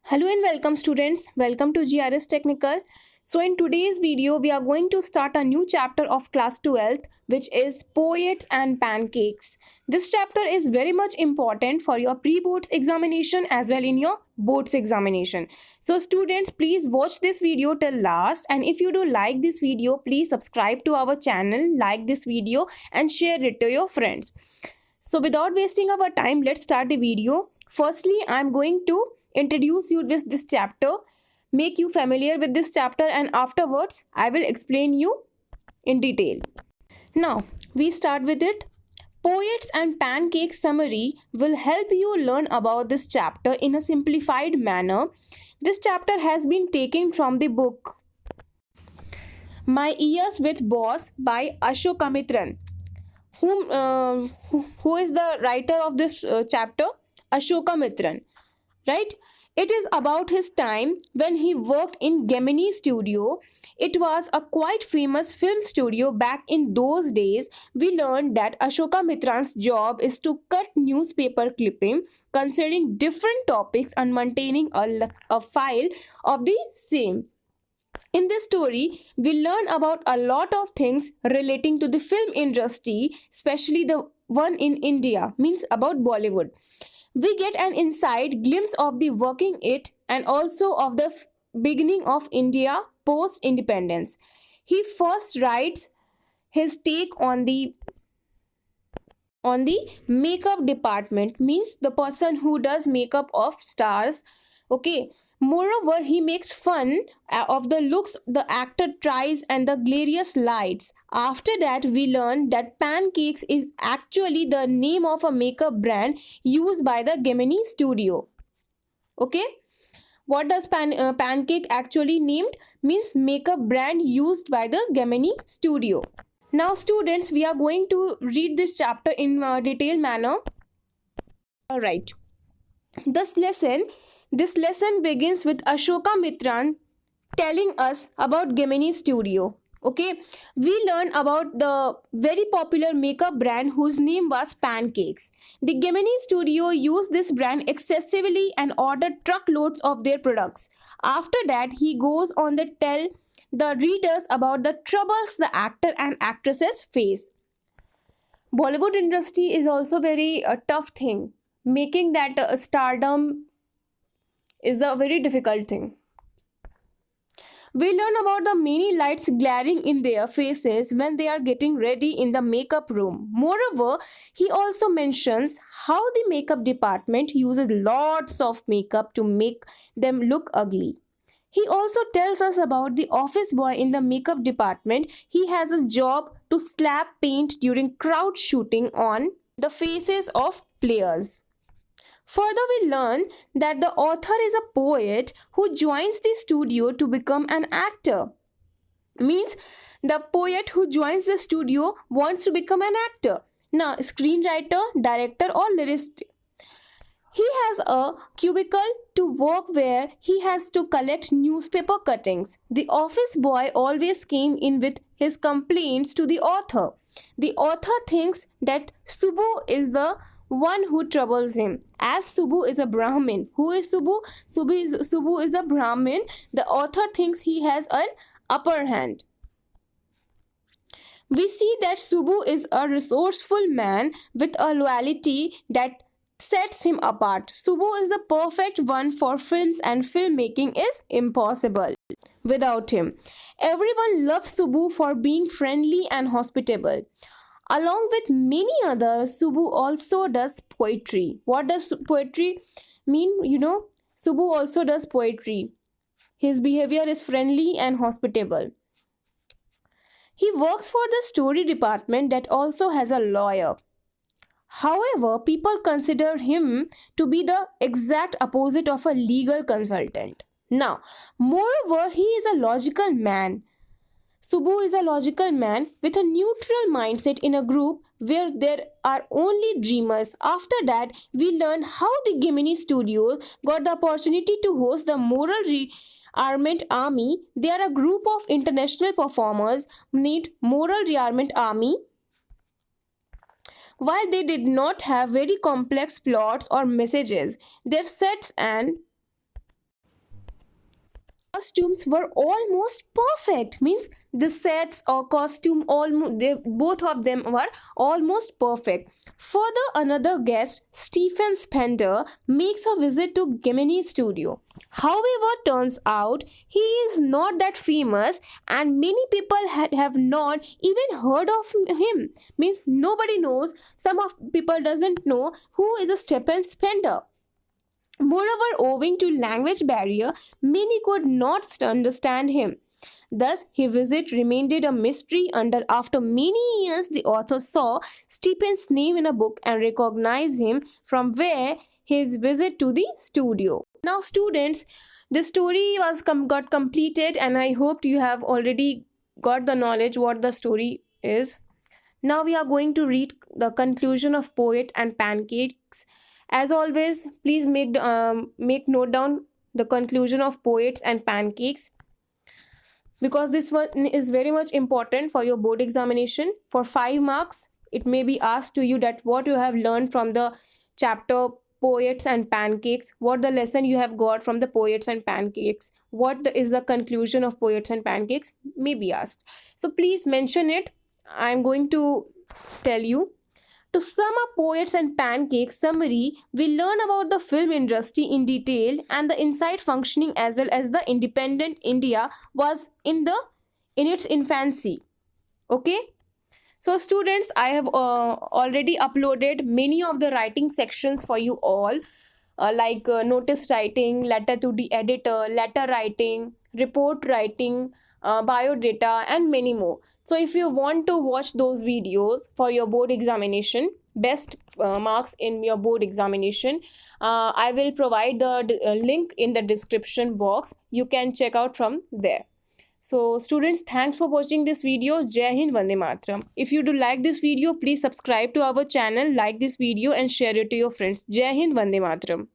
Hello and welcome students. Welcome to GRS Technical. So in today's video we are going to start a new chapter of class 12th which is Poets and Pancakes. This chapter is very much important for your pre-boards examination as well in your boards examination. So students, please watch this video till last, and if you do like this video, please subscribe to our channel, like this video and share it to your friends. So without wasting our time, let's start the video. Firstly, I'm going to introduce you with this chapter, make you familiar with this chapter, and afterwards I will explain you in detail. Now, we start with it. Poets and Pancakes summary will help you learn about this chapter in a simplified manner. This chapter has been taken from the book My Years with Boss by Ashokamitran. Who is the writer of this chapter? Ashokamitran, right? It is about his time when he worked in Gemini Studio. It was a quite famous film studio back in those days. We learned that Ashokamitran's job is to cut newspaper clipping concerning different topics and maintaining a file of the same. In this story, we learn about a lot of things relating to the film industry, especially the one in India, means about Bollywood. We get an inside glimpse of the working it and also of the beginning of India post independence. He first writes his take on the makeup department, means the person who does makeup of stars. Okay, moreover he makes fun of the looks the actor tries and the glorious lights. After that we learn that Pancakes is actually the name of a makeup brand used by the Gemini Studio. Okay, what does Pancake actually named means makeup brand used by the Gemini Studio. Now students, we are going to read this chapter in a detailed manner. All right. This lesson begins with Ashokamitran telling us about Gemini Studio. Okay, we learn about the very popular makeup brand whose name was Pancakes. The Gemini Studio used this brand excessively and ordered truckloads of their products. After that, he goes on to tell the readers about the troubles the actor and actresses face. Bollywood industry is also very tough thing. Making that stardom is a very difficult thing. We learn about the many lights glaring in their faces when they are getting ready in the makeup room. Moreover, he also mentions how the makeup department uses lots of makeup to make them look ugly. He also tells us about the office boy in the makeup department. He has a job to slap paint during crowd shooting on the faces of players. Further, we learn that the author is a poet who joins the studio to become an actor. Means the poet who joins the studio wants to become an actor. Now, screenwriter, director, or lyricist. He has a cubicle to work where he has to collect newspaper cuttings. The office boy always came in with his complaints to the author. The author thinks that Subbu is the one who troubles him. As Subbu is a Brahmin. Who is Subbu? Subbu is a Brahmin. The author thinks he has an upper hand. We see that Subbu is a resourceful man with a loyalty that sets him apart. Subbu is the perfect one for films, and filmmaking is impossible without him. Everyone loves Subbu for being friendly and hospitable. Along with many others, Subbu also does poetry. What does poetry mean? Subbu also does poetry. His behavior is friendly and hospitable. He works for the story department that also has a lawyer. However, people consider him to be the exact opposite of a legal consultant. Now, moreover, he is a logical man. Subbu is a logical man with a neutral mindset in a group where there are only dreamers. After that, we learn how the Gemini Studios got the opportunity to host the Moral Rearmament Army. They are a group of international performers named Moral Rearmament Army. While they did not have very complex plots or messages, their sets and costumes were almost perfect, means the sets or costume almost, they both of them were almost perfect. Further, another guest, Stephen Spender, makes a visit to Gemini studio. However, turns out he is not that famous, and many people have not even heard of him, means nobody knows, some of people doesn't know who is a Stephen Spender. Moreover, owing to language barrier, many could not understand him. Thus, his visit remained a mystery until after many years the author saw Stephen's name in a book and recognized him, from where his visit to the studio. Now, students, the story was got completed, and I hope you have already got the knowledge what the story is. Now we are going to read the conclusion of Poet and Pancakes. As always, please make note down the conclusion of Poets and Pancakes, because this one is very much important for your board examination. For 5 marks, it may be asked to you that what you have learned from the chapter Poets and Pancakes, what the lesson you have got from the Poets and Pancakes, is the conclusion of Poets and Pancakes, may be asked. So please mention it. I'm going to tell you. To sum up Poets and Pancakes summary, we learn about the film industry in detail and the inside functioning, as well as the independent India was in its infancy. Okay? So students, I have already uploaded many of the writing sections for you all, like notice writing, letter to the editor, letter writing, report writing, biodata, and many more. So if you want to watch those videos for your board examination, best marks in your board examination, I will provide the link in the description box. You can check out from there. So students, thanks for watching this video. Jai Hind, Vande Mataram. If you do like this video, please subscribe to our channel, like this video and share it to your friends. Jai Hind, Vande Mataram.